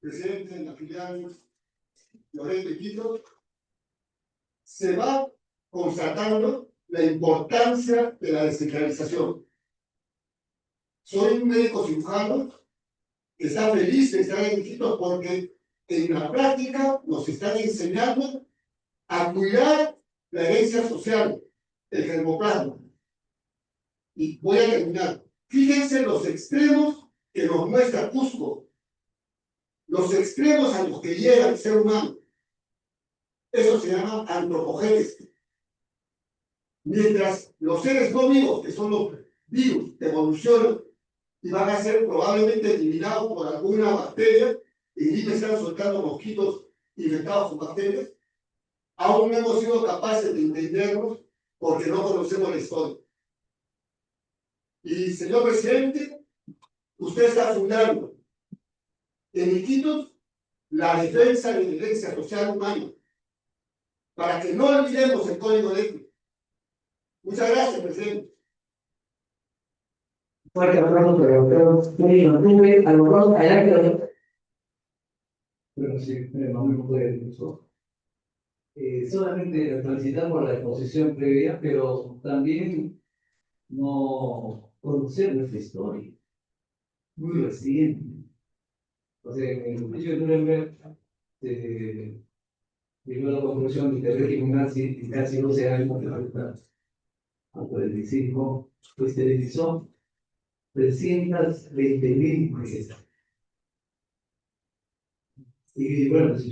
presidente de la filial Lloret de Quito, se va constatando la importancia de la descentralización. Soy un médico cirujano que está feliz de estar en Quito porque en la práctica nos están enseñando a cuidar la herencia social, el germoplasma. Y voy a terminar. Fíjense los extremos que nos muestra Cusco, los extremos a los que llega el ser humano. Eso se llama antropogénesis. Mientras los seres no vivos, que son los virus, evolucionan y van a ser probablemente eliminados por alguna bacteria, y me están soltando mosquitos infectados con bacterias, aún no hemos sido capaces de entendernos porque no conocemos la historia. Y señor presidente, usted está fundando en Iquitos la defensa de la herencia social humana, para que no olvidemos el código de ética. Muchas gracias, presidente. Fuerte aplauso para el doctor Murilo Rubén, Albornoz, adelante. Bueno, sí, no me puede eso. Solamente felicitamos la exposición previa, pero también no conocer nuestra historia, muy reciente. O sea, en el juicio de Nuremberg llegó a la conclusión de que el régimen nazi, en casi 12 años de falta a 45, pues esterilizó 320.000 mujeres. Y bueno, es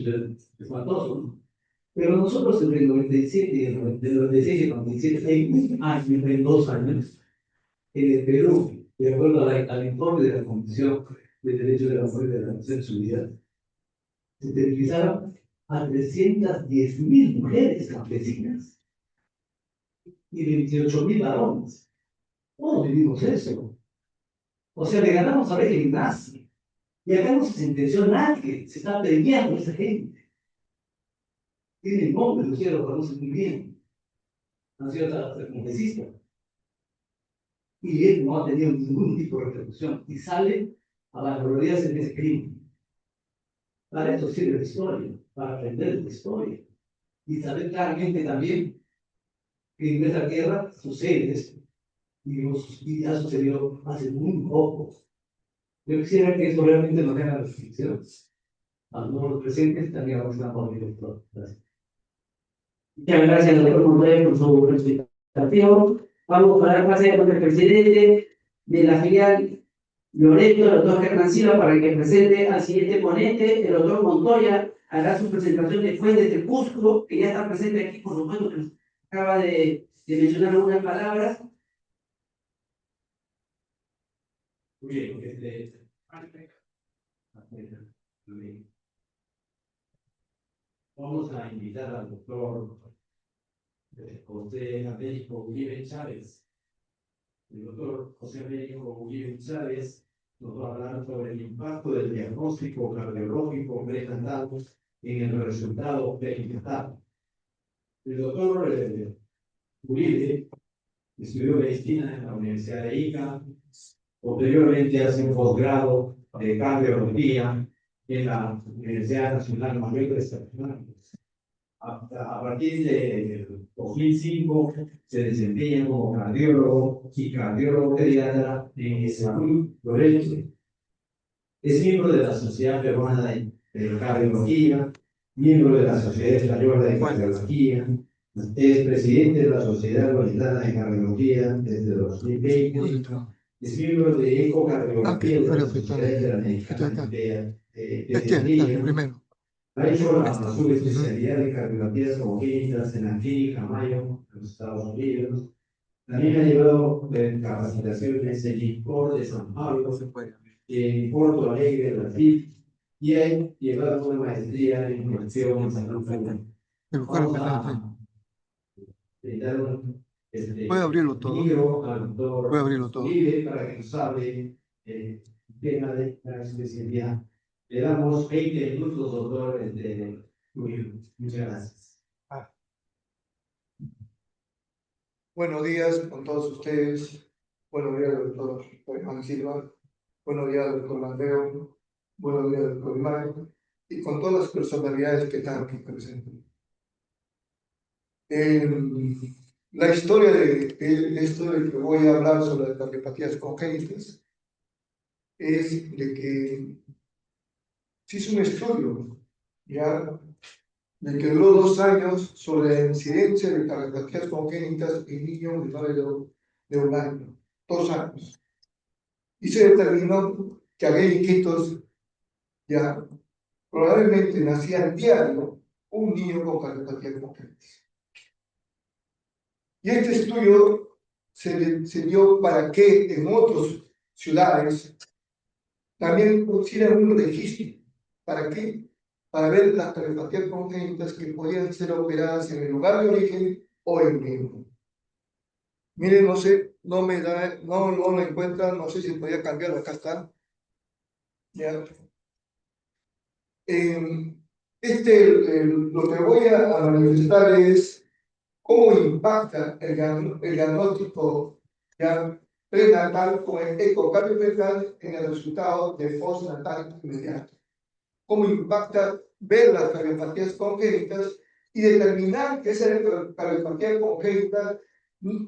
espantoso, ¿no? Pero nosotros entre el 97 y el 96 y el 97 hay un año, en 2 años, en el Perú, de acuerdo al informe de la Comisión de Derechos de la Mujer de la Naciones Unidas, se esterilizaron a 310.000 mujeres campesinas y 28.000 varones. Todos vivimos eso. O sea, le ganamos a régimen nazi. Y acá no se sentenció nadie, se está premiando a esa gente. Tiene nombre, ustedes lo conocen muy bien. Han sido hasta congresistas. Y él no ha tenido ningún tipo de repercusión. Y sale a vanagloriarse en ese crimen. Para eso sirve la historia, para aprender de la historia. Y saber claramente también que en nuestra tierra sucede esto. Y ha sucedido hace muy poco. Yo quisiera que eso realmente nos haga reflexión. A los presentes también vamos a poner esto. Gracias. Muchas gracias, doctor Montoya, por su presentación. Vamos a dar pase con el presidente de la filial Loreto, el doctor Hernán Silva, para que presente al siguiente ponente. El doctor Montoya hará su presentación después de Cusco, que ya está presente aquí, por supuesto, que nos acaba de mencionar algunas palabras. Muy bien, vamos a invitar al doctor José Américo Uribe Chávez. El doctor José Américo Uribe Chávez nos va a hablar sobre el impacto del diagnóstico cardiológico prenatal en el resultado perinatal. El doctor Uribe estudió medicina en la Universidad de Ica, posteriormente hace un posgrado de cardiología en la Universidad Nacional Mayor de San Fernando. A partir del 2005 se desempeña como cardiólogo y cardiólogo pediatra en Salud Loreto. Es miembro de la Sociedad Peruana de Cardiología, miembro de la Sociedad Española de Cardiología, es presidente de la Sociedad Bolivariana de Cardiología desde 2020, es miembro de Ecocardiología de la Sociedad Interamericana de Pediatría. Ha hecho la subespecialidad de cardiologías congénitas en la clínica Mayo, en los Estados Unidos. También ha llevado capacitaciones en INCOR de San Pablo, en Porto Alegre, Brasil, y ha llevado una maestría en gestión en salud pública. Vamos a brindar un Puede abrirlo todo. libro al doctor Puede abrirlo todo. Uribe para que nos hable el tema de la especialidad. Le damos 20 minutos, doctor Uribe. Muchas gracias. Buenos días con todos ustedes. Buenos días, doctor Juan Silva. Buenos días, doctor Mateo. buenos días, doctor Mario, y con todas las personalidades que están aquí presentes. La historia de esto de que voy a hablar sobre las cardiopatías congénitas es de que se hizo un estudio, ya, de que duró 2 años sobre la incidencia de cardiopatías congénitas en niños menores de 1 año, 2 años. Y se determinó que había hijitos, ya, probablemente nacía diario un niño con cardiopatía congénita. Y este estudio se dio para que en otras ciudades también pusieran un registro. ¿Para qué? Para ver las cardiopatías congénitas que podían ser operadas en el lugar de origen o en vivo. Miren, no sé, no lo encuentran, no sé si podía cambiarlo, acá está. Ya. Lo que voy a manifestar es cómo impacta el diagnóstico ya prenatal con el ecocardiofetal en el resultado de postnatal inmediato. Cómo impacta ver las cardiopatías congénitas y determinar que esa cardiopatía congénita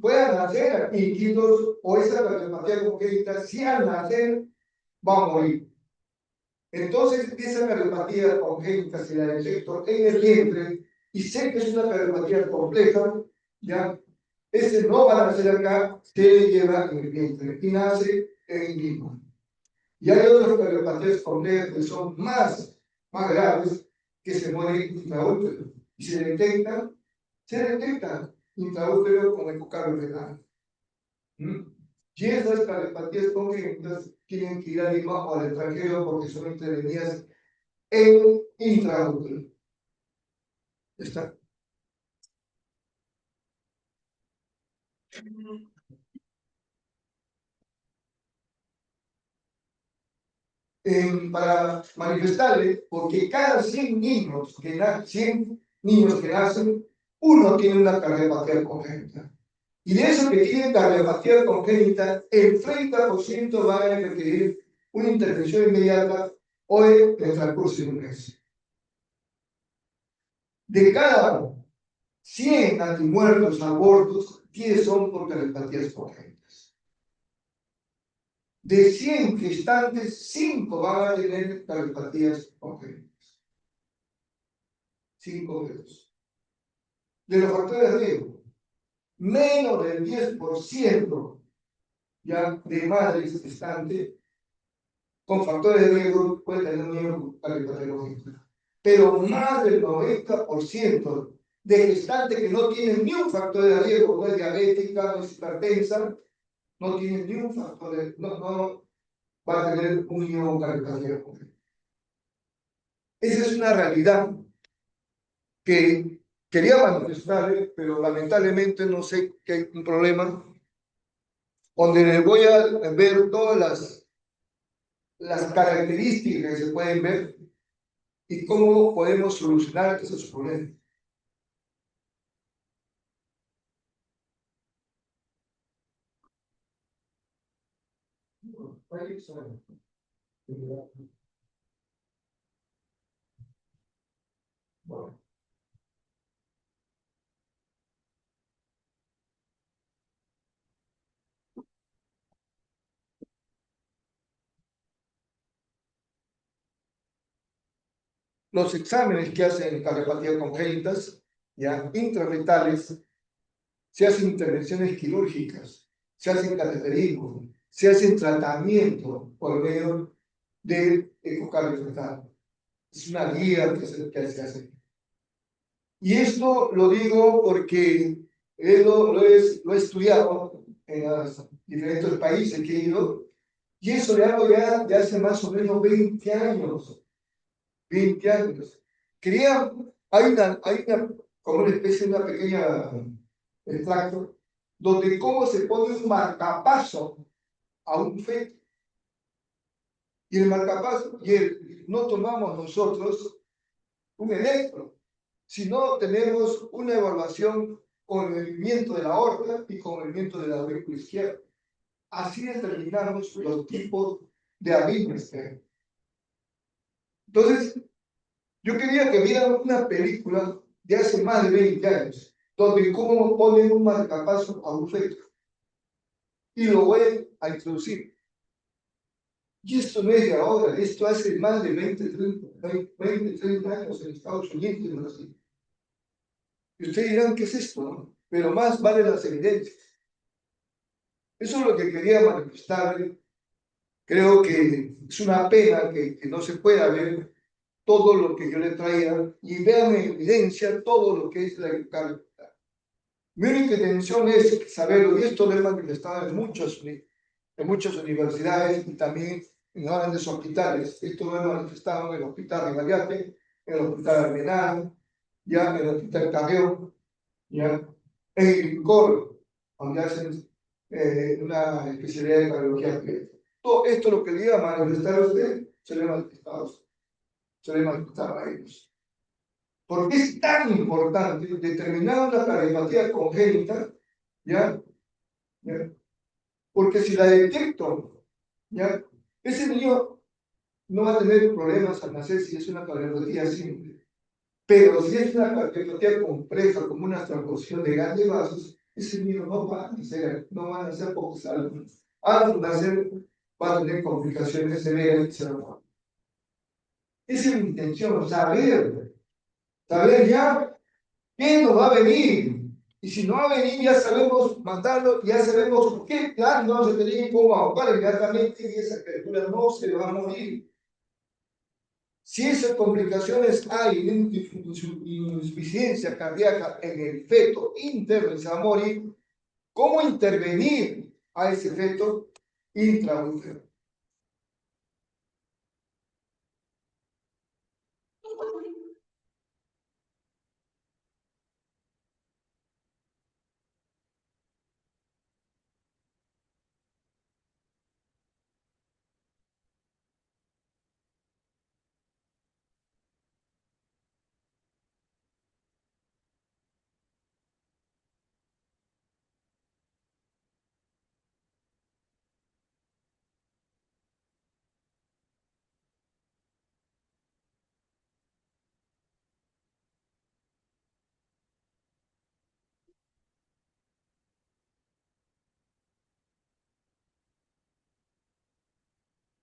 pueda nacer inquietos o esa cardiopatía congénita, si al nacer va a morir. Entonces, esa cardiopatía congénita, si la detecto en el vientre y sé que es una cardiopatía compleja, ya, ese no va a nacer acá, se lleva en el vientre y nace en vivo. Y hay otras cardiopatías complejas que son más graves, que se mueren intraútero y se detectan intraútero con ecocardiograma. Y esas cardiopatías congénitas tienen que ir a Lima o al extranjero porque son intervenidas en intraútero. ¿Está? Para manifestarle, porque cada 100 niños que nacen, uno tiene una cardiopatía congénita. Y de esos que tienen cardiopatía congénita, el 30% van a requerir una intervención inmediata o en el transcurso de un mes. De cada 100 antimuertos, abortos, 10 son por cardiopatías congénitas. De 100 gestantes, 5 van a tener cardiopatías congénitas. 5 de ellos. De los factores de riesgo, menos del 10% ya de madres gestantes con factores de riesgo puede tener un niño cardiopatía congénita. Pero más del 90% de gestantes que no tienen ni un factor de riesgo, no es diabética, no es hipertensa, no tienen ni un factor de no va a tener un niño con cardiopatía congénita. Esa es una realidad que quería manifestarle, pero lamentablemente no sé que hay un problema donde les voy a ver todas las características que se pueden ver y cómo podemos solucionar esos problemas. Bueno. Los exámenes que hacen cardiopatía congénitas, ya intrarretales, se hacen intervenciones quirúrgicas, se hacen cateterismo, se hacen tratamiento por medio de ecocardiogramas fetal. Es una guía que se hace. Y esto lo digo porque lo he estudiado en los diferentes países que he ido, y eso le hago ya de hace más o menos 20 años. 20 años. Hay como una especie de una pequeña extracto, donde cómo se pone un marcapaso a un feto. Y el marcapaso, no tomamos nosotros un electro, sino tenemos una evaluación con el movimiento de la aorta y con el movimiento de la aurícula izquierda. Así determinamos los tipos de arritmias que hay. Entonces, yo quería que vieran una película de hace más de 20 años, donde cómo ponen un marcapaso a un feto y lo voy a introducir. Y esto no es de ahora, esto hace más de 30 años en Estados Unidos y en Brasil. Y ustedes dirán, ¿qué es esto? ¿No? Pero más vale las evidencias. Eso es lo que quería manifestarle. Creo que es una pena que no se pueda ver todo lo que yo le traía y vean en evidencia todo lo que es la eucaristía. Mi única intención es saberlo, y esto lo he manifestado en muchas universidades y también en grandes hospitales. Esto lo he manifestado en el Hospital Rivaliate, en el Hospital Armenal, ya en el Hospital Carrión, ya en el INCOR, donde hacen una especialidad de cardiología clínica. Todo esto lo que le iba a manifestar a usted, se lo he manifestado a ellos. ¿Por qué es tan importante determinar una cardiopatía congénita? ¿Ya? ¿Ya? Porque si la detecto, ¿ya? Ese niño no va a tener problemas al nacer si es una cardiopatía simple. Pero si es una cardiopatía compleja, como una transfusión de grandes vasos, ese niño no va a nacer poco salvo. Al nacer va a tener complicaciones severas y se va a morir. Esa es mi intención, saber ya quién nos va a venir. Y si no va a venir, ya sabemos mandarlo, ya sabemos qué plan vamos a tener y cómo ahogar inmediatamente y esa criatura no se va a morir. Si esas complicaciones hay, insuficiencia cardíaca en el feto interno y se va a morir, ¿cómo intervenir a ese feto intraútero?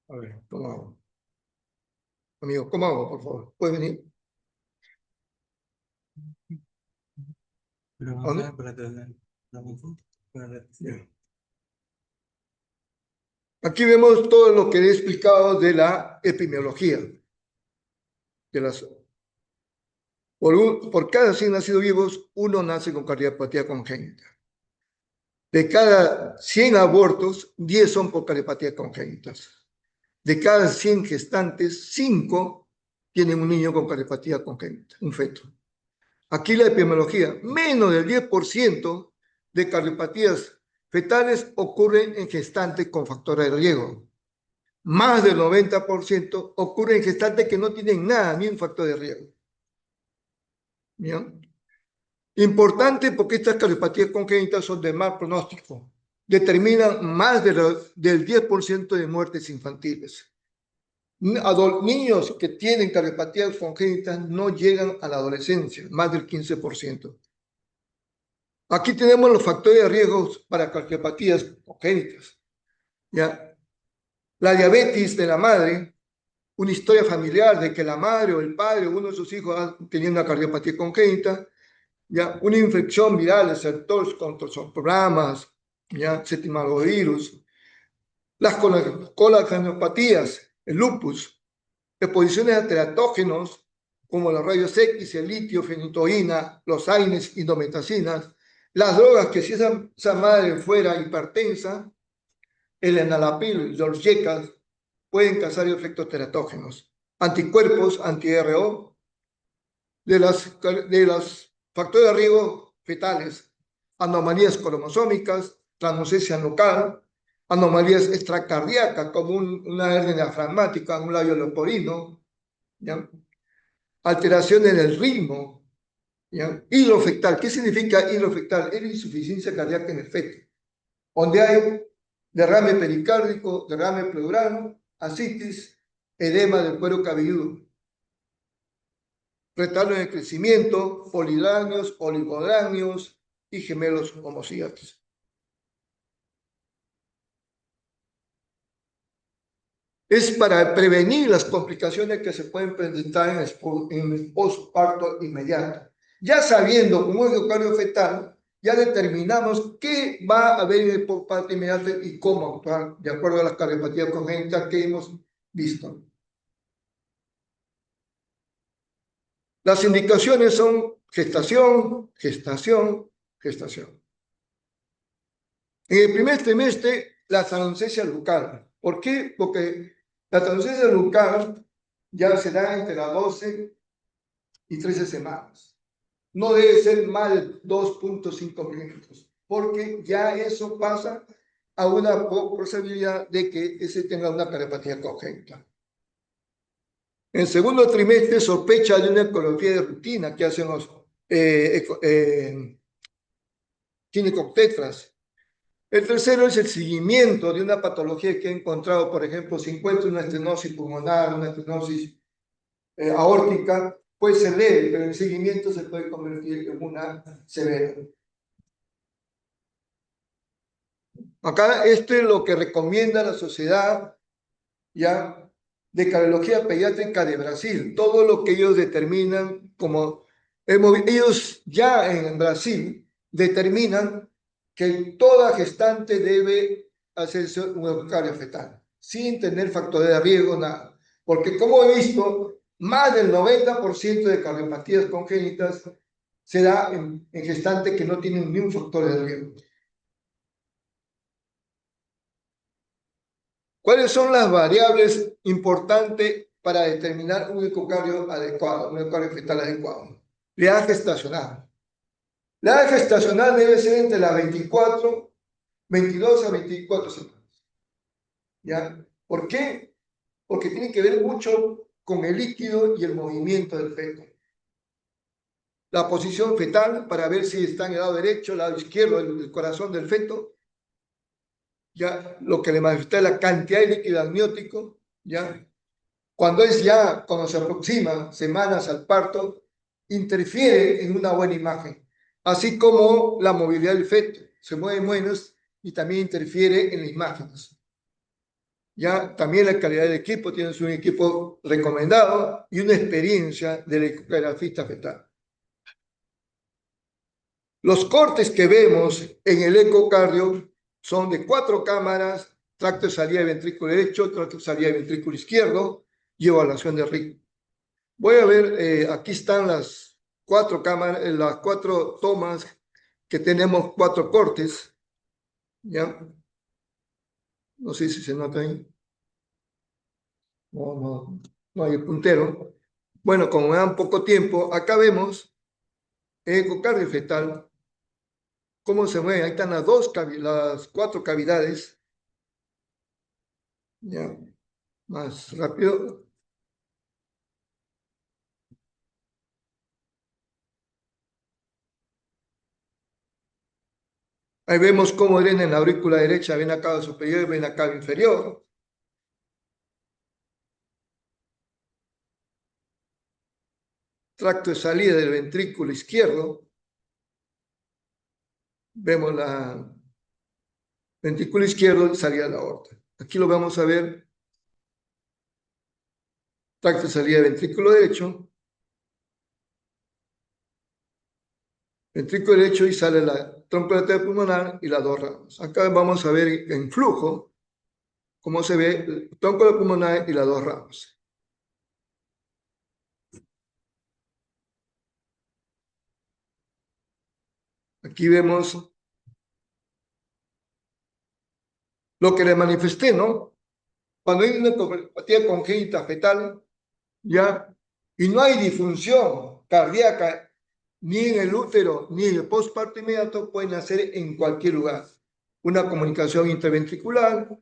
A ver, ¿cómo hago? Amigo, ¿cómo hago, por favor? ¿Puedes venir? Pero ¿A dónde? para tener la foto, Bien. Aquí vemos todo lo que he explicado de la epidemiología. Por cada 100 nacidos vivos, uno nace con cardiopatía congénita. De cada 100 abortos, 10 son por cardiopatía congénitas. De cada 100 gestantes, 5 tienen un niño con cardiopatía congénita, un feto. Aquí la epidemiología, menos del 10% de cardiopatías fetales ocurren en gestantes con factores de riesgo. Más del 90% ocurre en gestantes que no tienen nada, ni un factor de riesgo. ¿Bien? Importante porque estas cardiopatías congénitas son de mal pronóstico. Determinan más del 10% de muertes infantiles. Niños que tienen cardiopatías congénitas no llegan a la adolescencia, más del 15%. Aquí tenemos los factores de riesgo para cardiopatías congénitas. ¿Ya? La diabetes de la madre, una historia familiar de que la madre o el padre o uno de sus hijos ha tenido una cardiopatía congénita, ya una infección viral de sectores contra los programas, ya citomegavirus, las colangiopatía, el lupus, exposiciones a teratógenos como los rayos X, el litio, fenitoína, los AINES, indometacinas, las drogas que si esa madre fuera hipertensa, el enalapril y los YECAS pueden causar efectos teratógenos, anticuerpos, anti-RO, de los factores de riesgo fetales, anomalías cromosómicas, translucencia local, anomalías extracardíacas como una hernia diafragmática, un labio leporino, ¿ya? Alteraciones del ritmo, ¿ya? Hilo fetal. ¿Qué significa hilo fetal? Es la insuficiencia cardíaca en el feto, donde hay derrame pericárdico, derrame pleural, ascitis, edema del cuero cabelludo. retardo en el crecimiento, polidramios, oligodramios y gemelos homocígotos. Es para prevenir las complicaciones que se pueden presentar en el postparto inmediato. Ya sabiendo cómo es el ecocardio fetal, ya determinamos qué va a haber en el postparto inmediato y cómo actuar de acuerdo a las cardiopatías congénitas que hemos visto. Las indicaciones son gestación, gestación, gestación. En el primer trimestre, la transcesia local. ¿Por qué? Porque la transcesia local ya se da entre las 12 y 13 semanas. No debe ser más de 2.5 minutos, porque ya eso pasa a una posibilidad de que ese tenga una cardiopatía congénita. En el segundo trimestre, sospecha de una ecografía de rutina que hacen los ginecobstetras. El tercero es el seguimiento de una patología que he encontrado, por ejemplo, si encuentro una estenosis pulmonar, una estenosis aórtica, pues se lee, pero el seguimiento se puede convertir en una severa. Acá esto es lo que recomienda la Sociedad ya de Cardiología Pediátrica de Brasil, todo lo que ellos determinan como, ellos ya en Brasil determinan que toda gestante debe hacerse un ecocardio fetal, sin tener factores de riesgo, nada. Porque como he visto, más del 90% de cardiopatías congénitas se da en gestantes que no tienen ni un factor de riesgo. ¿Cuáles son las variables importantes para determinar un ecocardio adecuado, un ecocardio fetal adecuado? La edad gestacional. La edad gestacional debe ser entre las 22 a 24 semanas. ¿Ya? ¿Por qué? Porque tiene que ver mucho con el líquido y el movimiento del feto. La posición fetal para ver si está en el lado derecho, el lado izquierdo del corazón del feto. Ya lo que le manifiesta es la cantidad de líquido amniótico, ya cuando se aproxima semanas al parto, interfiere en una buena imagen, así como la movilidad del feto, se mueve menos y también interfiere en las imágenes. Ya también la calidad del equipo, tienes un equipo recomendado y una experiencia del ecografista fetal. Los cortes que vemos en el ecocardio son de 4 cámaras, tracto de salida de ventrículo derecho, tracto de salida de ventrículo izquierdo y evaluación de ritmo. Voy a ver, aquí están las 4 cámaras, las 4 tomas que tenemos 4 cortes. ¿Ya? No sé si se nota ahí. No hay puntero. Bueno, como me dan poco tiempo, acá vemos ecocardio fetal. ¿Cómo se mueve? Ahí están las 4 cavidades. Ya, más rápido. Ahí vemos cómo drena en la aurícula derecha, vena cava superior y vena cava inferior. Tracto de salida del ventrículo izquierdo. Vemos la ventrículo izquierdo y salida de la aorta. Aquí lo vamos a ver. Tracto de salida del ventrículo derecho. Ventrículo derecho y sale la trompa pulmonar y las 2 ramas. Acá vamos a ver en flujo cómo se ve el tronco pulmonar y las 2 ramas. Aquí vemos lo que le manifesté, ¿no? Cuando hay una ecografía congénita fetal, ya, y no hay disfunción cardíaca ni en el útero ni en el postparto inmediato, pueden nacer en cualquier lugar. Una comunicación interventricular,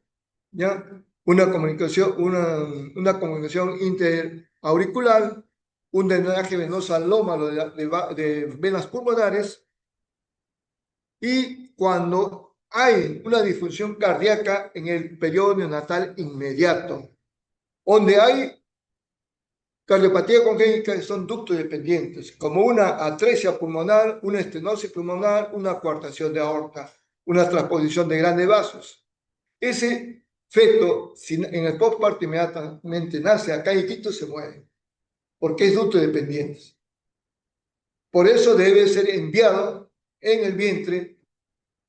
ya, una comunicación interauricular, un drenaje venoso anómalo de venas pulmonares, y cuando hay una disfunción cardíaca en el periodo neonatal inmediato, donde hay Cardiopatía congénita son ductos dependientes, como una atresia pulmonar, una estenosis pulmonar, una coartación de aorta, una transposición de grandes vasos. Ese feto, si en el postparto inmediatamente nace acá y Quito, se muere, porque es ducto dependiente. Por eso debe ser enviado en el vientre,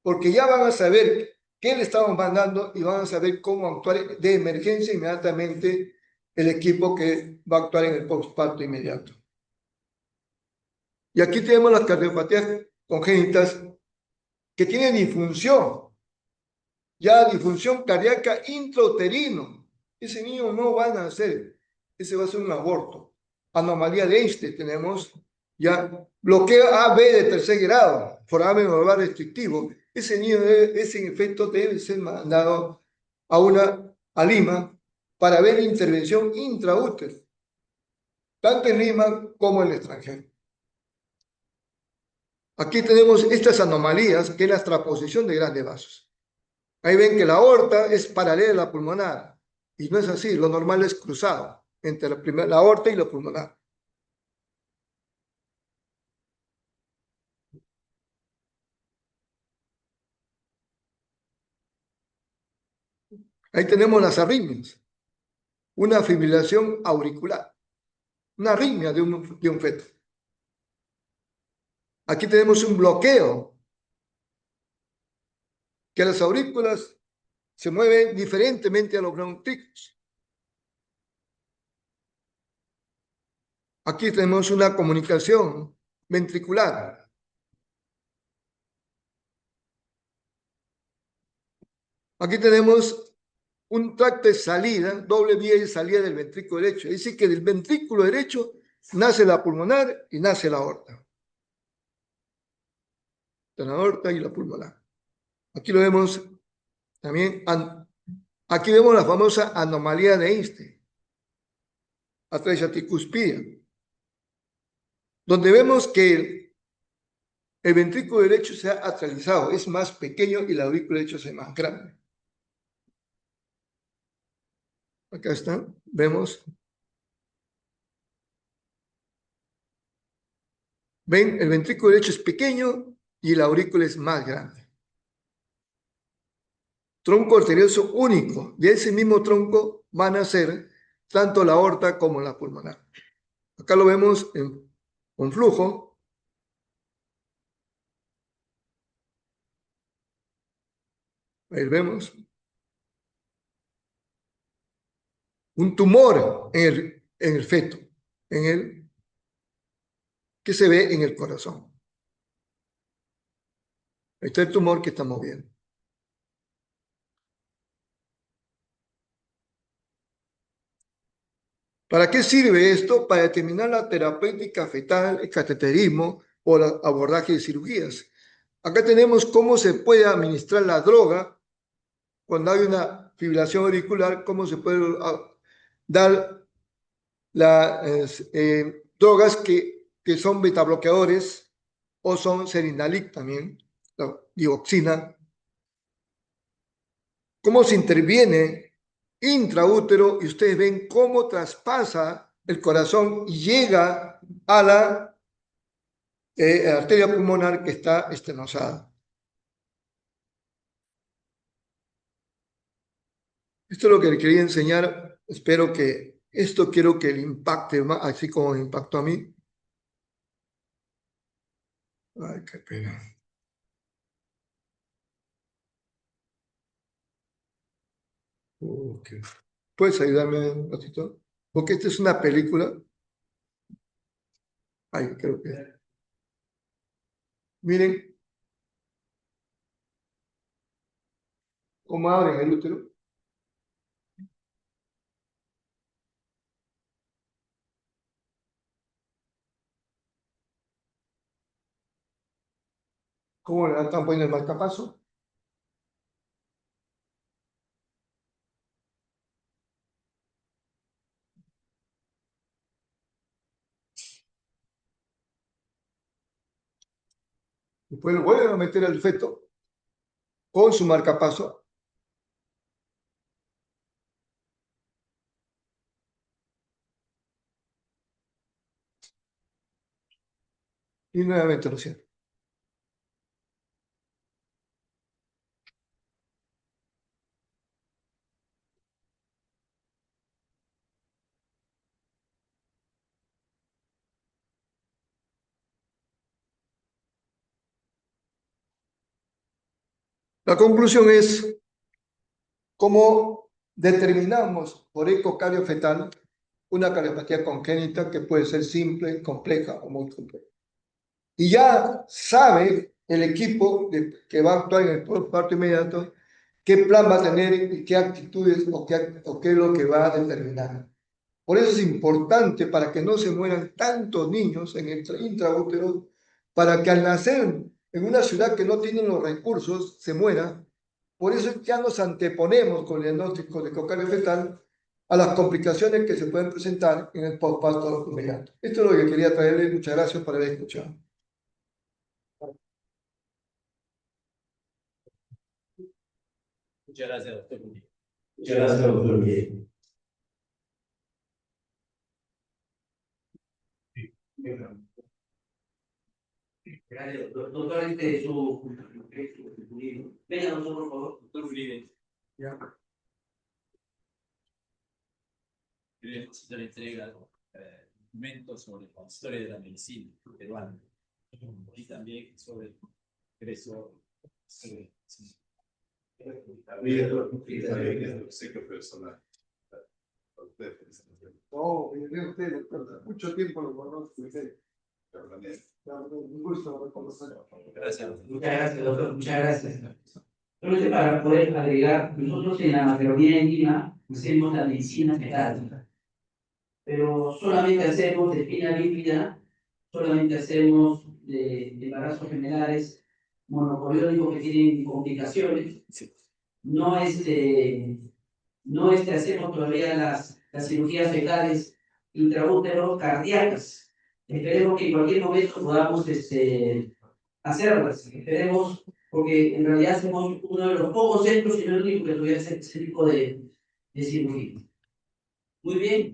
porque ya van a saber qué le estamos mandando y van a saber cómo actuar de emergencia inmediatamente el equipo que va a actuar en el postparto inmediato. Y aquí tenemos las cardiopatías congénitas que tienen disfunción, ya disfunción cardíaca intrauterino. Ese niño no va a nacer, ese va a ser un aborto. Anomalía de Einstein tenemos, ya bloqueo AB de tercer grado, foramen orbital restrictivo. Ese niño, ese efecto debe ser mandado a Lima para ver intervención intraútero, tanto en Lima como en el extranjero. Aquí tenemos estas anomalías, que es la transposición de grandes vasos. Ahí ven que la aorta es paralela a la pulmonar, y no es así, lo normal es cruzado entre la aorta y la pulmonar. Ahí tenemos las arritmias, una fibrilación auricular, una arritmia de un feto. Aquí tenemos un bloqueo, que las aurículas se mueven diferentemente a los bronquíolos. Aquí tenemos una comunicación ventricular. Aquí tenemos un tracto de salida, doble vía de salida del ventrículo derecho. Es decir, que del ventrículo derecho nace la pulmonar y nace la aorta. La aorta y la pulmonar. Aquí lo vemos también. Aquí vemos la famosa anomalía de Einstein, atresia tricuspidia, donde vemos que el ventrículo derecho se ha atralizado, es más pequeño y el aurículo derecho es más grande. Acá está, vemos. Ven, el ventrículo derecho es pequeño y el aurículo es más grande. Tronco arterioso único. De ese mismo tronco van a ser tanto la aorta como la pulmonar. Acá lo vemos con flujo. Ahí vemos un tumor en el feto, que se ve en el corazón. Ahí está el tumor que estamos viendo. ¿Para qué sirve esto? Para determinar la terapéutica fetal, el cateterismo o el abordaje de cirugías. Acá tenemos cómo se puede administrar la droga cuando hay una fibrilación auricular, cómo se puede dar las drogas que son betabloqueadores o son serinalic también, la dioxina. Cómo se interviene intraútero y ustedes ven cómo traspasa el corazón y llega a la arteria pulmonar que está estenosada. Esto es lo que le quería enseñar. Espero que esto quiero que le impacte más, así como me impactó a mí. Ay, qué pena. Okay. ¿Puedes ayudarme un ratito? Porque esta es una película. Ay, creo que. Miren cómo abren el útero. Cómo le están poniendo el marcapaso. Después lo vuelven a meter al feto con su marcapaso. Y nuevamente lo cierro. La conclusión es cómo determinamos por ecocardio fetal una cardiopatía congénita que puede ser simple, compleja o muy compleja. Y ya sabe el equipo que va a actuar en el parto inmediato qué plan va a tener y qué actitudes o qué es lo que va a determinar. Por eso es importante para que no se mueran tantos niños en el intraútero, para que al nacer en una ciudad que no tiene los recursos se muera. Por eso ya nos anteponemos con el diagnóstico de ecocardio fetal a las complicaciones que se pueden presentar en el postparto inmediato. Esto es lo que quería traerles. Muchas gracias por haber escuchado. Muchas gracias, doctor. Muchas gracias, doctor Miguel. Gracias, doctor, venga, nosotros, por favor. Doctor Uribe. Ya. Queremos hacer entrega documentos sobre la historia de la medicina peruana y también sobre el ingreso. No, usted, doctor, mucho tiempo lo conozco. Un gusto reconocerlo. Gracias. Muchas gracias, doctor, muchas gracias. Solamente para poder agregar, nosotros en la maternidad en Lima hacemos la medicina fetal, pero solamente hacemos de espina bífida, solamente hacemos de embarazos generales, monocoriónicos que tienen complicaciones. No hacemos todavía las cirugías fetales intraútero cardíacas. Esperemos que en cualquier momento podamos hacerlas. Esperemos, porque en realidad somos uno de los pocos centros y no el único que tuviera ese tipo de cirugía. Muy bien.